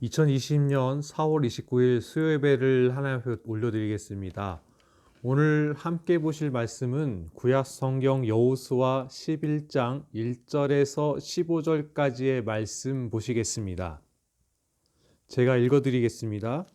2020년 4월 29일 수요예배를 하나님 앞에 올려드리겠습니다. 오늘 함께 보실 말씀은 구약 성경 여호수아 11장 1절에서 15절까지의 말씀 보시겠습니다. 제가 읽어드리겠습니다.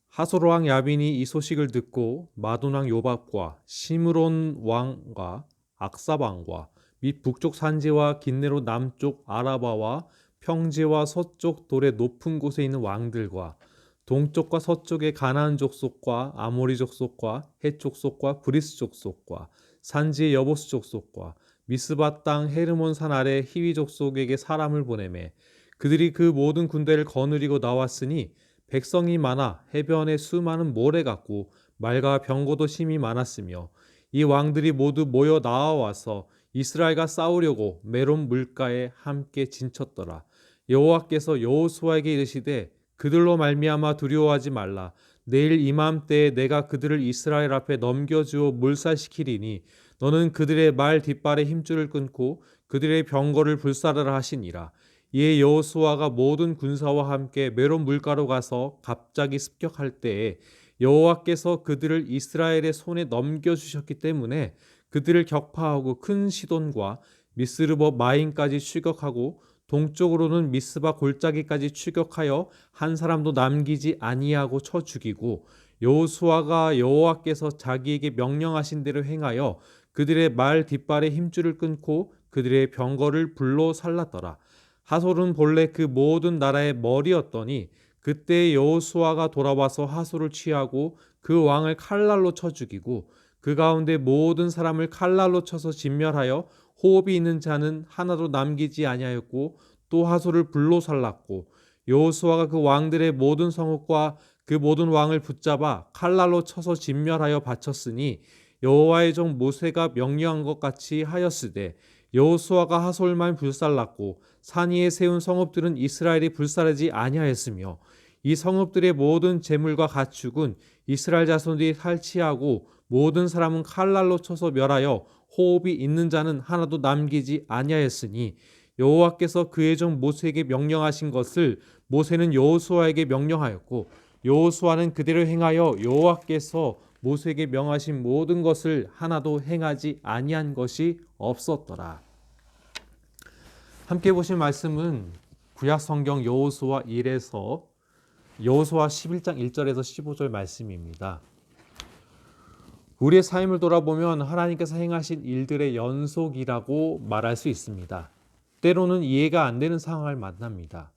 하솔 왕 야빈이 이 소식을 듣고 마돈 왕 요밥과 시므론 왕과 악삽 왕과 및 북쪽 산지와 긴네로 남쪽 아라바와 평지와 서쪽 돌의 높은 곳에 있는 왕들과 동쪽과 서쪽의 가나안 족속과 아모리 족속과 헷 족속과 브리스 족속과 산지의 여보스 족속과 미스바 땅 헤르몬 산 아래 히위 족속에게 사람을 보내매 그들이 그 모든 군대를 거느리고 나왔으니 백성이 많아 해변에 수많은 모래 같고 말과 병거도 심히 많았으며 이 왕들이 모두 모여 나와와서 이스라엘과 싸우려고 메론 물가에 함께 진쳤더라. 여호와께서 여호수아에게 이르시되 그들로 말미암아 두려워하지 말라. 내일 이맘때에 내가 그들을 이스라엘 앞에 넘겨주어 몰살시키리니 너는 그들의 말 뒷발에 힘줄을 끊고 그들의 병거를 불사르라 하시니라. 이에 여호수아가 모든 군사와 함께 메론 물가로 가서 갑자기 습격할 때에 여호와께서 그들을 이스라엘의 손에 넘겨주셨기 때문에 그들을 격파하고 큰 시돈과 미스르버 마임까지 추격하고 동쪽으로는 미스바 골짜기까지 추격하여 한 사람도 남기지 아니하고 쳐 죽이고 여호수아가 여호와께서 자기에게 명령하신 대로 행하여 그들의 말 뒷발에 힘줄을 끊고 그들의 병거를 불로 살랐더라. 하솔은 본래 그 모든 나라의 머리였더니 그때 여호수아가 돌아와서 하솔을 취하고 그 왕을 칼날로 쳐 죽이고 그 가운데 모든 사람을 칼날로 쳐서 진멸하여 호흡이 있는 자는 하나도 남기지 아니하였고 또 하솔을 불로 살랐고 여호수아가 그 왕들의 모든 성읍과 그 모든 왕을 붙잡아 칼날로 쳐서 진멸하여 바쳤으니 여호와의 종 모세가 명령한 것 같이 하였으되 여호수아가 하솔만 불살랐고 산 위에 세운 성읍들은 이스라엘이 불사르지 아니하였으며 이 성읍들의 모든 재물과 가축은 이스라엘 자손들이 탈취하고 모든 사람은 칼날로 쳐서 멸하여 호흡이 있는 자는 하나도 남기지 아니하였으니 여호와께서 그의 종 모세에게 명령하신 것을 모세는 여호수아에게 명령하였고 여호수아는 그대로 행하여 여호와께서 모세에게 명하신 모든 것을 하나도 행하지 아니한 것이 없었더라. 함께 보신 말씀은 구약 성경 여호수아 1에서 여호수아 11장 1절에서 15절 말씀입니다. 우리의 삶을 돌아보면 하나님께서 행하신 일들의 연속이라고 말할 수 있습니다. 때로는 이해가 안 되는 상황을 만납니다.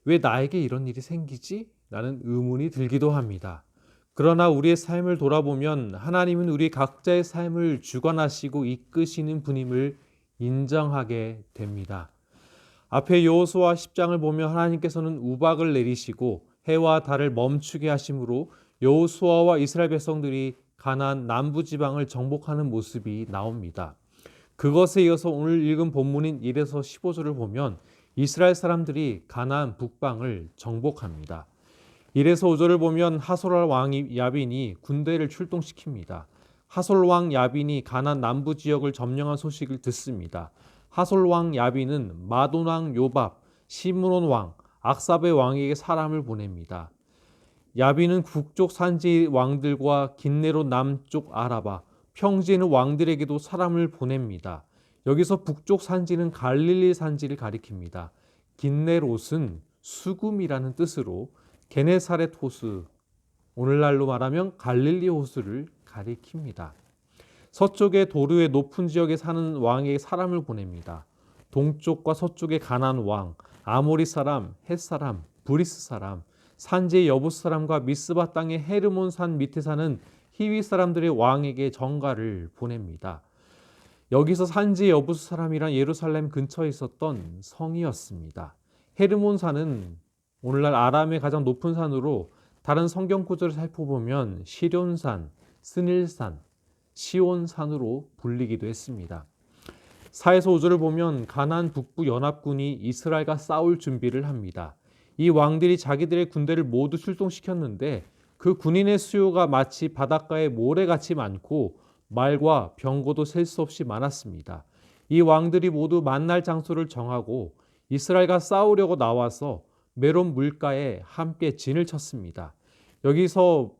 왜 나에게 이런 일이 생기지? 라는 의문이 들기도 합니다. 그러나 우리의 삶을 돌아보면 하나님은 우리 각자의 삶을 주관하시고 이끄시는 분임을 인정하게 됩니다. 앞에 여호수아 10장을 보면 하나님께서는 우박을 내리시고 해와 달을 멈추게 하심으로 여호수아와 이스라엘 백성들이 가나안 남부 지방을 정복하는 모습이 나옵니다. 그것에 이어서 오늘 읽은 본문인 1에서 15절을 보면 이스라엘 사람들이 가나안 북방을 정복합니다. 1에서 5절을 보면 하솔 왕 야빈이 군대를 출동시킵니다. 하솔 왕 야빈이 가나안 남부 지역을 점령한 소식을 듣습니다. 하솔 왕 야빈은 마돈 왕 요밥, 시므론 왕, 악삽의 왕에게 사람을 보냅니다. 야빈은 북쪽 산지 왕들과 긴네로 남쪽 아라바, 평지에 있는 왕들에게도 사람을 보냅니다. 여기서 북쪽 산지는 갈릴리 산지를 가리킵니다. 긴네롯은 수금이라는 뜻으로 게네사렛 호수, 오늘날로 말하면 갈릴리 호수를 가리킵니다. 서쪽의 도르의 높은 지역에 사는 왕에게 사람을 보냅니다. 동쪽과 서쪽의 가나안 왕, 아모리 사람, 헷 사람, 브리스 사람, 산지의 여부스 사람과 미스바 땅의 헤르몬 산 밑에 사는 히위 사람들의 왕에게 전가를 보냅니다. 여기서 산지의 여부스 사람이란 예루살렘 근처에 있었던 성이었습니다. 헤르몬 산은 오늘날 아람의 가장 높은 산으로 다른 성경 구절을 살펴보면 시련산, 스닐산, 시온산으로 불리기도 했습니다. 4에서 5절을 보면 가나안 북부 연합군이 이스라엘과 싸울 준비를 합니다. 이 왕들이 자기들의 군대를 모두 출동시켰는데 그 군인의 수요가 마치 바닷가의 모래같이 많고 말과 병거도 셀 수 없이 많았습니다. 이 왕들이 모두 만날 장소를 정하고 이스라엘과 싸우려고 나와서 메론 물가에 함께 진을 쳤습니다. 여기서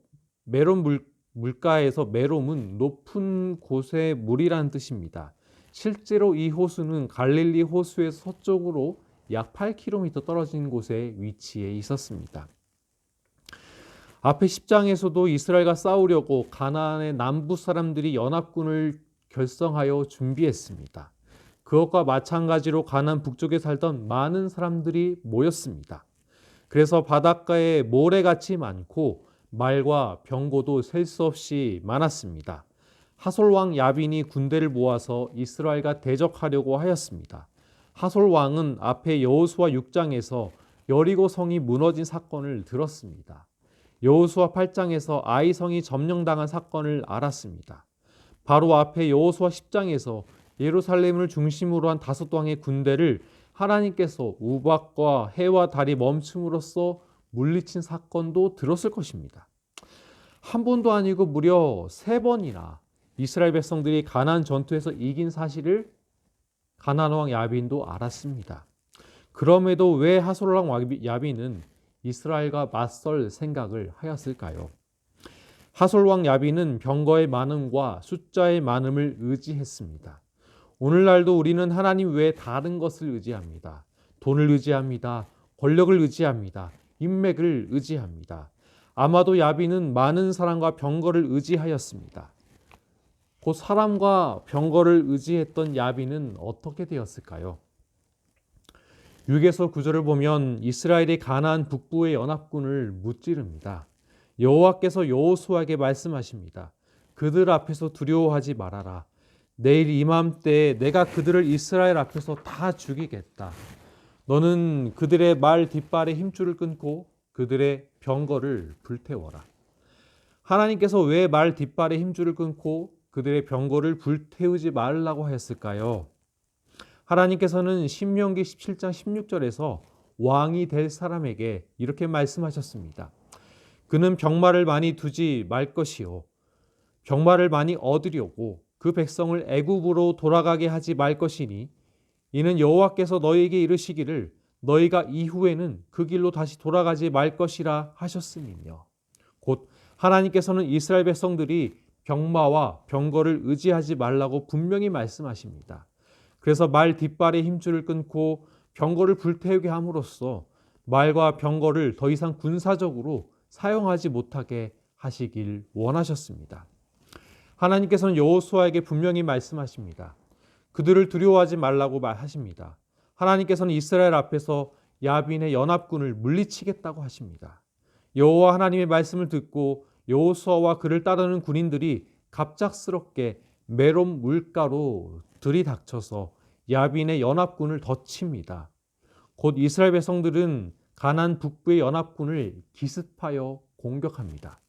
메론 물가에서 메롬은 높은 곳의 물이라는 뜻입니다. 실제로 이 호수는 갈릴리 호수에서 서쪽으로 약 8km 떨어진 곳에 위치해 있었습니다. 앞에 10장에서도 이스라엘과 싸우려고 가나안의 남부 사람들이 연합군을 결성하여 준비했습니다. 그것과 마찬가지로 가나안 북쪽에 살던 많은 사람들이 모였습니다. 그래서 바닷가에 모래같이 많고 말과 병거도 셀 수 없이 많았습니다. 하솔 왕 야빈이 군대를 모아서 이스라엘과 대적하려고 하였습니다. 하솔 왕은 앞에 여호수아 6장에서 여리고 성이 무너진 사건을 들었습니다. 여호수아 8장에서 아이 성이 점령당한 사건을 알았습니다. 바로 앞에 여호수아 10장에서 예루살렘을 중심으로 한 5왕의 군대를 하나님께서 우박과 해와 달이 멈춤으로써 물리친 사건도 들었을 것입니다. 한 번도 아니고 무려 3번이나 이스라엘 백성들이 가나안 전투에서 이긴 사실을 가나안 왕 야빈도 알았습니다. 그럼에도 왜 하솔 왕 야빈은 이스라엘과 맞설 생각을 하였을까요? 하솔 왕 야빈은 병거의 많음과 숫자의 많음을 의지했습니다. 오늘날도 우리는 하나님 외에 다른 것을 의지합니다. 돈을 의지합니다. 권력을 의지합니다. 인맥을 의지합니다. 아마도 야빈은 많은 사람과 병거를 의지하였습니다. 곧 사람과 병거를 의지했던 야빈은 어떻게 되었을까요? 6에서 9절을 보면 이스라엘이 가나안 북부의 연합군을 무찌릅니다. 여호와께서 여호수아에게 말씀하십니다. 그들 앞에서 두려워하지 말아라. 내일 이맘때에 내가 그들을 이스라엘 앞에서 다 죽이겠다. 너는 그들의 말 뒷발의 힘줄을 끊고 그들의 병거를 불태워라. 하나님께서 왜 말 뒷발의 힘줄을 끊고 그들의 병거를 불태우지 말라고 하였을까요? 하나님께서는 신명기 17장 16절에서 왕이 될 사람에게 이렇게 말씀하셨습니다. 그는 병마를 많이 두지 말 것이요 병마를 많이 얻으려고 그 백성을 애굽으로 돌아가게 하지 말 것이니 이는 여호와께서 너희에게 이르시기를 너희가 이후에는 그 길로 다시 돌아가지 말 것이라 하셨음이며 곧 하나님께서는 이스라엘 백성들이 병마와 병거를 의지하지 말라고 분명히 말씀하십니다. 그래서 말 뒷발의 힘줄을 끊고 병거를 불태우게 함으로써 말과 병거를 더 이상 군사적으로 사용하지 못하게 하시길 원하셨습니다. 하나님께서는 여호수아에게 분명히 말씀하십니다. 그들을 두려워하지 말라고 말하십니다. 하나님께서는 이스라엘 앞에서 야빈의 연합군을 물리치겠다고 하십니다. 여호와 하나님의 말씀을 듣고 여호수아와 그를 따르는 군인들이 갑작스럽게 메롬 물가로 들이닥쳐서 야빈의 연합군을 덮칩니다. 곧 이스라엘 백성들은 가나안 북부의 연합군을 기습하여 공격합니다.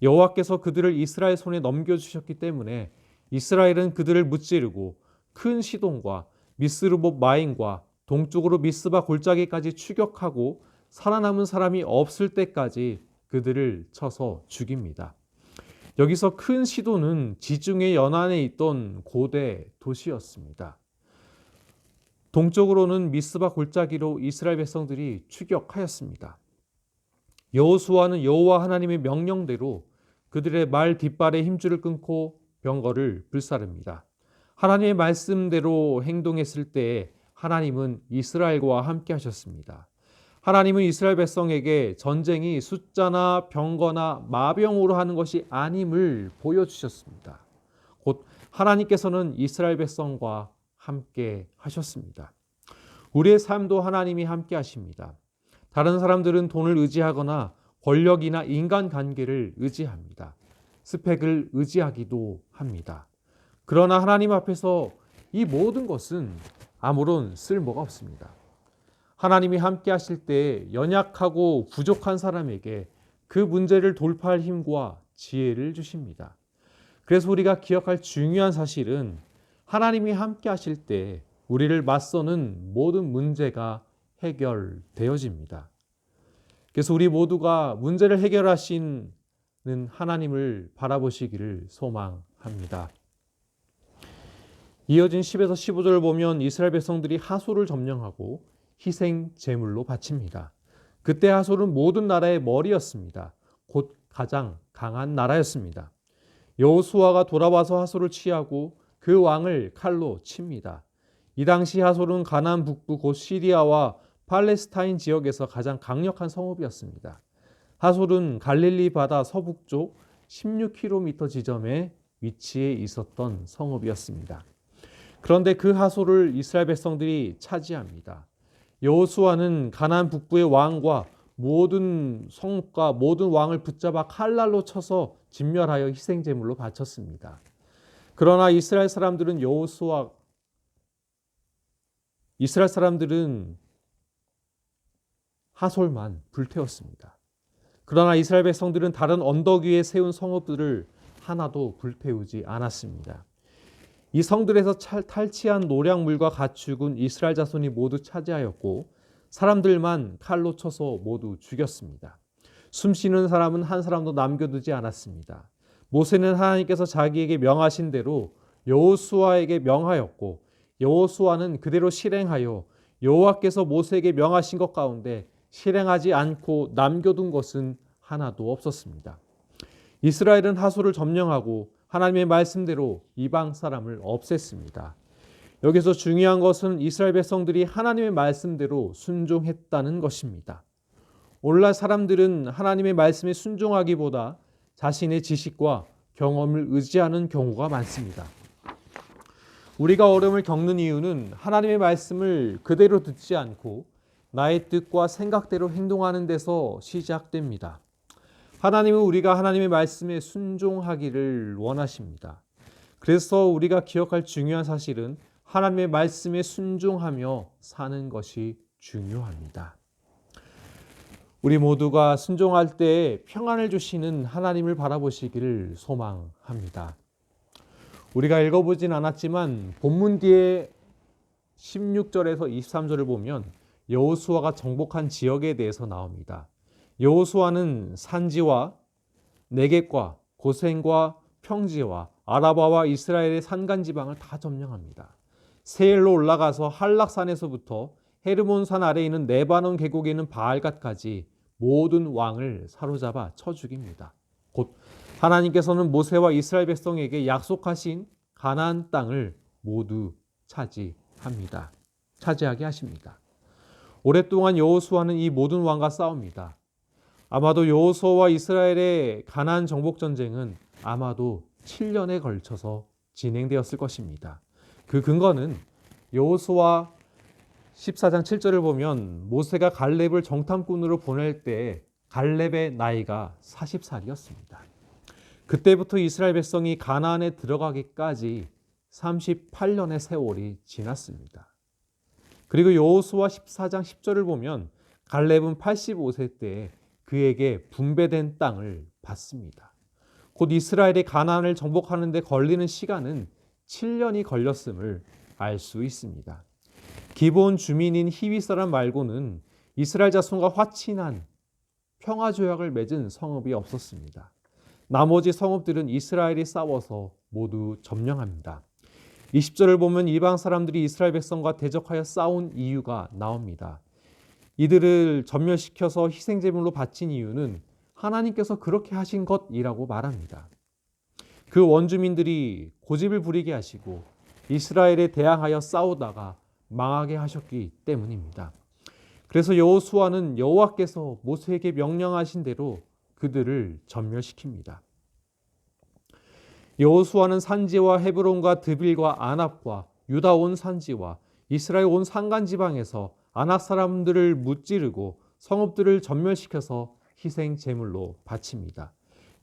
여호와께서 그들을 이스라엘 손에 넘겨주셨기 때문에 이스라엘은 그들을 무찌르고 큰 시돈과 미스르봇 마임과 동쪽으로 미스바 골짜기까지 추격하고 살아남은 사람이 없을 때까지 그들을 쳐서 죽입니다. 여기서 큰 시돈은 지중해 연안에 있던 고대 도시였습니다. 동쪽으로는 미스바 골짜기로 이스라엘 백성들이 추격하였습니다. 여호수아는 여호와 하나님의 명령대로 그들의 말 뒷발의 힘줄을 끊고 병거를 불사릅니다. 하나님의 말씀대로 행동했을 때 하나님은 이스라엘과 함께 하셨습니다. 하나님은 이스라엘 백성에게 전쟁이 숫자나 병거나 마병으로 하는 것이 아님을 보여주셨습니다. 곧 하나님께서는 이스라엘 백성과 함께 하셨습니다. 우리의 삶도 하나님이 함께 하십니다. 다른 사람들은 돈을 의지하거나 권력이나 인간관계를 의지합니다. 스펙을 의지하기도 합니다. 그러나 하나님 앞에서 이 모든 것은 아무런 쓸모가 없습니다. 하나님이 함께 하실 때 연약하고 부족한 사람에게 그 문제를 돌파할 힘과 지혜를 주십니다. 그래서 우리가 기억할 중요한 사실은 하나님이 함께 하실 때 우리를 맞서는 모든 문제가 해결되어집니다. 그래서 우리 모두가 문제를 해결하시는 하나님을 바라보시기를 소망합니다. 이어진 10에서 15절을 보면 이스라엘 백성들이 하솔을 점령하고 희생 제물로 바칩니다. 그때 하솔은 모든 나라의 머리였습니다. 곧 가장 강한 나라였습니다. 여호수아가 돌아와서 하솔을 취하고 그 왕을 칼로 칩니다. 이 당시 하솔은 가나안 북부 곧 시리아와 팔레스타인 지역에서 가장 강력한 성읍이었습니다. 하솔은 갈릴리 바다 서북쪽 16km 지점에 위치해 있었던 성읍이었습니다. 그런데 그 하솔을 이스라엘 백성들이 차지합니다. 여호수아는 가나안 북부의 왕과 모든 성읍과 모든 왕을 붙잡아 칼날로 쳐서 진멸하여 희생 제물로 바쳤습니다. 그러나 이스라엘 사람들은 하솔만 불태웠습니다. 그러나 이스라엘 백성들은 다른 언덕 위에 세운 성읍들을 하나도 불태우지 않았습니다. 이 성들에서 탈취한 노략물과 가축은 이스라엘 자손이 모두 차지하였고 사람들만 칼로 쳐서 모두 죽였습니다. 숨쉬는 사람은 한 사람도 남겨두지 않았습니다. 모세는 하나님께서 자기에게 명하신 대로 여호수아에게 명하였고 여호수아는 그대로 실행하여 여호와께서 모세에게 명하신 것 가운데 실행하지 않고 남겨둔 것은 하나도 없었습니다. 이스라엘은 하솔을 점령하고 하나님의 말씀대로 이방 사람을 없앴습니다. 여기서 중요한 것은 이스라엘 백성들이 하나님의 말씀대로 순종했다는 것입니다. 오늘날 사람들은 하나님의 말씀에 순종하기보다 자신의 지식과 경험을 의지하는 경우가 많습니다. 우리가 어려움을 겪는 이유는 하나님의 말씀을 그대로 듣지 않고 나의 뜻과 생각대로 행동하는 데서 시작됩니다. 하나님은 우리가 하나님의 말씀에 순종하기를 원하십니다. 그래서 우리가 기억할 중요한 사실은 하나님의 말씀에 순종하며 사는 것이 중요합니다. 우리 모두가 순종할 때 평안을 주시는 하나님을 바라보시기를 소망합니다. 우리가 읽어보진 않았지만 본문 뒤에 16절에서 23절을 보면 여호수아가 정복한 지역에 대해서 나옵니다. 여호수아는 산지와 네겝과 고센과 평지와 아라바와 이스라엘의 산간 지방을 다 점령합니다. 세일로 올라가서 한락산에서부터 헤르몬산 아래에 있는 레바논 계곡에 있는 바알갓까지 모든 왕을 사로잡아 쳐 죽입니다. 곧 하나님께서는 모세와 이스라엘 백성에게 약속하신 가나안 땅을 모두 차지하게 하십니다. 오랫동안 여호수아는 이 모든 왕과 싸웁니다. 아마도 여호수아와 이스라엘의 가나안 정복 전쟁은 아마도 7년에 걸쳐서 진행되었을 것입니다. 그 근거는 여호수아 14장 7절을 보면 모세가 갈렙을 정탐꾼으로 보낼 때 갈렙의 나이가 40살이었습니다. 그때부터 이스라엘 백성이 가나안에 들어가기까지 38년의 세월이 지났습니다. 그리고 여호수아 14장 10절을 보면 갈렙은 85세 때 그에게 분배된 땅을 받습니다. 곧 이스라엘이 가나안을 정복하는 데 걸리는 시간은 7년이 걸렸음을 알 수 있습니다. 기본 주민인 히위 사람 말고는 이스라엘 자손과 화친한 평화 조약을 맺은 성읍이 없었습니다. 나머지 성읍들은 이스라엘이 싸워서 모두 점령합니다. 20절을 보면 이방 사람들이 이스라엘 백성과 대적하여 싸운 이유가 나옵니다. 이들을 전멸시켜서 희생제물로 바친 이유는 하나님께서 그렇게 하신 것이라고 말합니다. 그 원주민들이 고집을 부리게 하시고 이스라엘에 대항하여 싸우다가 망하게 하셨기 때문입니다. 그래서 여호수아는 여호와께서 모세에게 명령하신 대로 그들을 전멸시킵니다. 여호수아는 산지와 헤브론과 드빌과 아납과 유다 온 산지와 이스라엘 온 산간 지방에서 아낙 사람들을 무찌르고 성읍들을 전멸시켜서 희생 제물로 바칩니다.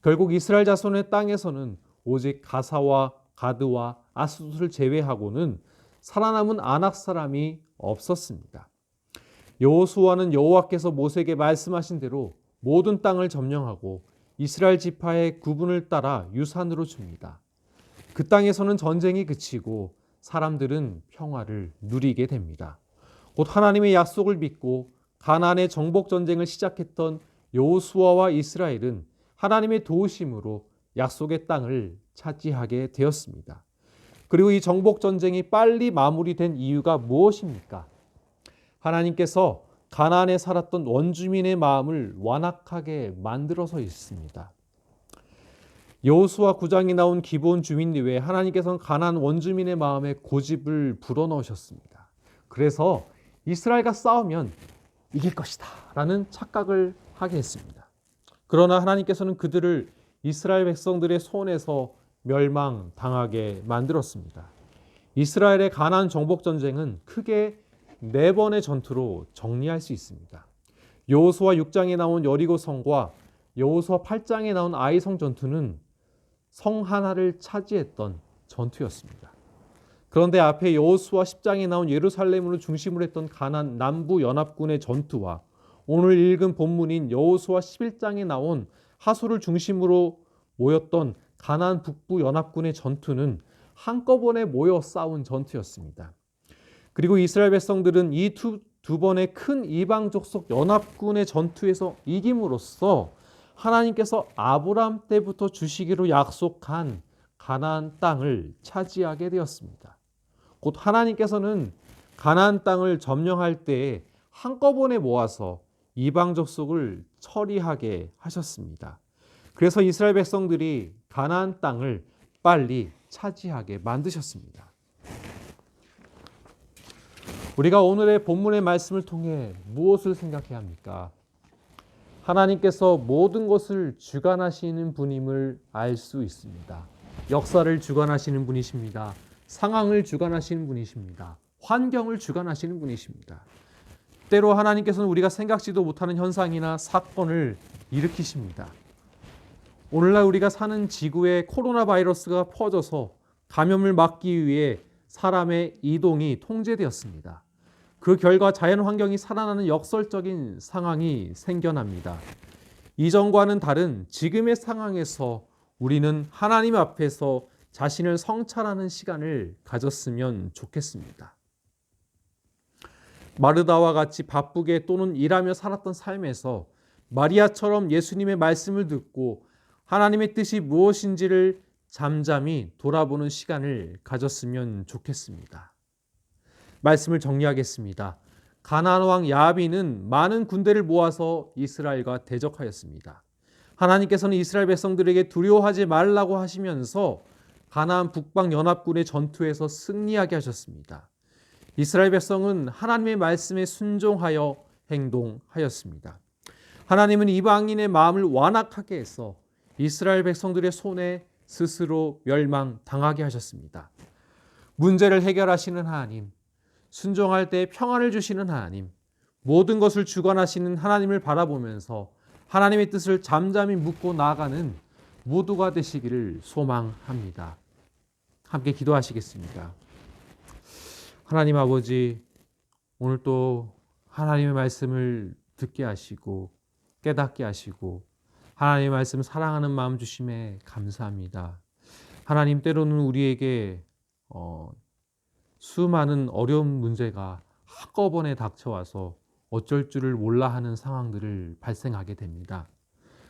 결국 이스라엘 자손의 땅에서는 오직 가사와 가드와 아스돗을 제외하고는 살아남은 아낙 사람이 없었습니다. 여호수아는 여호와께서 모세에게 말씀하신 대로 모든 땅을 점령하고 이스라엘 지파의 구분을 따라 유산으로 줍니다. 그 땅에서는 전쟁이 그치고 사람들은 평화를 누리게 됩니다. 곧 하나님의 약속을 믿고 가나안의 정복 전쟁을 시작했던 여호수아와 이스라엘은 하나님의 도우심으로 약속의 땅을 차지하게 되었습니다. 그리고 이 정복 전쟁이 빨리 마무리된 이유가 무엇입니까? 하나님께서 가나안에 살았던 원주민의 마음을 완악하게 만들어서 있습니다. 여호수아 9장에 나온 기본 주민 외에 하나님께서는 가나안 원주민의 마음에 고집을 불어넣으셨습니다. 그래서 이스라엘과 싸우면 이길 것이다 라는 착각을 하게 했습니다. 그러나 하나님께서는 그들을 이스라엘 백성들의 손에서 멸망당하게 만들었습니다. 이스라엘의 가나안 정복 전쟁은 크게 4번의 전투로 정리할 수 있습니다. 여호수아 6장에 나온 여리고 성과 여호수아 8장에 나온 아이성 전투는 성 하나를 차지했던 전투였습니다. 그런데 앞에 여호수아 10장에 나온 예루살렘으로 중심으로 했던 가나안 남부 연합군의 전투와 오늘 읽은 본문인 여호수아 11장에 나온 하솔을 중심으로 모였던 가나안 북부 연합군의 전투는 한꺼번에 모여 싸운 전투였습니다. 그리고 이스라엘 백성들은 이 두 번의 큰 이방 족속 연합군의 전투에서 이김으로써 하나님께서 아브라함 때부터 주시기로 약속한 가나안 땅을 차지하게 되었습니다. 곧 하나님께서는 가나안 땅을 점령할 때에 한꺼번에 모아서 이방 족속을 처리하게 하셨습니다. 그래서 이스라엘 백성들이 가나안 땅을 빨리 차지하게 만드셨습니다. 우리가 오늘의 본문의 말씀을 통해 무엇을 생각해야 합니까? 하나님께서 모든 것을 주관하시는 분임을 알 수 있습니다. 역사를 주관하시는 분이십니다. 상황을 주관하시는 분이십니다. 환경을 주관하시는 분이십니다. 때로 하나님께서는 우리가 생각지도 못하는 현상이나 사건을 일으키십니다. 오늘날 우리가 사는 지구에 코로나 바이러스가 퍼져서 감염을 막기 위해 사람의 이동이 통제되었습니다. 그 결과 자연 환경이 살아나는 역설적인 상황이 생겨납니다. 이전과는 다른 지금의 상황에서 우리는 하나님 앞에서 자신을 성찰하는 시간을 가졌으면 좋겠습니다. 마르다와 같이 바쁘게 또는 일하며 살았던 삶에서 마리아처럼 예수님의 말씀을 듣고 하나님의 뜻이 무엇인지를 잠잠히 돌아보는 시간을 가졌으면 좋겠습니다. 말씀을 정리하겠습니다. 가나안 왕 야빈은 많은 군대를 모아서 이스라엘과 대적하였습니다. 하나님께서는 이스라엘 백성들에게 두려워하지 말라고 하시면서 가나안 북방 연합군의 전투에서 승리하게 하셨습니다. 이스라엘 백성은 하나님의 말씀에 순종하여 행동하였습니다. 하나님은 이방인의 마음을 완악하게 해서 이스라엘 백성들의 손에 스스로 멸망당하게 하셨습니다. 문제를 해결하시는 하나님, 순종할 때 평안을 주시는 하나님, 모든 것을 주관하시는 하나님을 바라보면서 하나님의 뜻을 잠잠히 묻고 나아가는 모두가 되시기를 소망합니다. 함께 기도하시겠습니다. 하나님 아버지, 오늘 또 하나님의 말씀을 듣게 하시고 깨닫게 하시고 하나님의 말씀 사랑하는 마음 주심에 감사합니다. 하나님, 때로는 우리에게 수많은 어려운 문제가 한꺼번에 닥쳐와서 어쩔 줄을 몰라 하는 상황들을 발생하게 됩니다.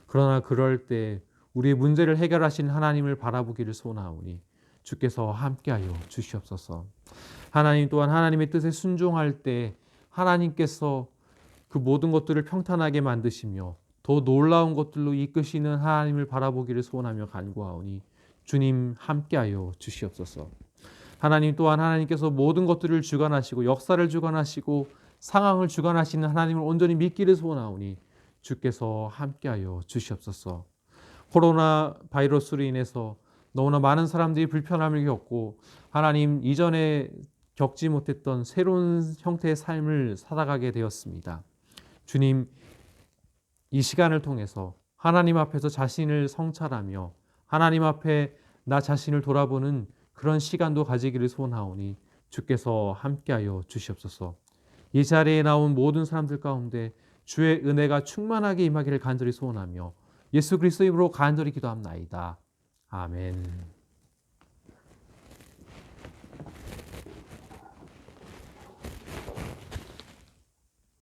그러나 그럴 때 우리의 문제를 해결하신 하나님을 바라보기를 소원하오니 주께서 함께하여 주시옵소서. 하나님 또한 하나님의 뜻에 순종할 때 하나님께서 그 모든 것들을 평탄하게 만드시며 더 놀라운 것들로 이끄시는 하나님을 바라보기를 소원하며 간구하오니 주님 함께하여 주시옵소서. 하나님 또한 하나님께서 모든 것들을 주관하시고 역사를 주관하시고 상황을 주관하시는 하나님을 온전히 믿기를 소원하오니 주께서 함께하여 주시옵소서. 코로나 바이러스로 인해서 너무나 많은 사람들이 불편함을 겪고 하나님 이전에 겪지 못했던 새로운 형태의 삶을 살아가게 되었습니다. 주님, 이 시간을 통해서 하나님 앞에서 자신을 성찰하며 하나님 앞에 나 자신을 돌아보는 그런 시간도 가지기를 소원하오니 주께서 함께하여 주시옵소서. 이 자리에 나온 모든 사람들 가운데 주의 은혜가 충만하게 임하기를 간절히 소원하며 예수 그리스도 이름으로 간절히 기도합나이다. 아멘.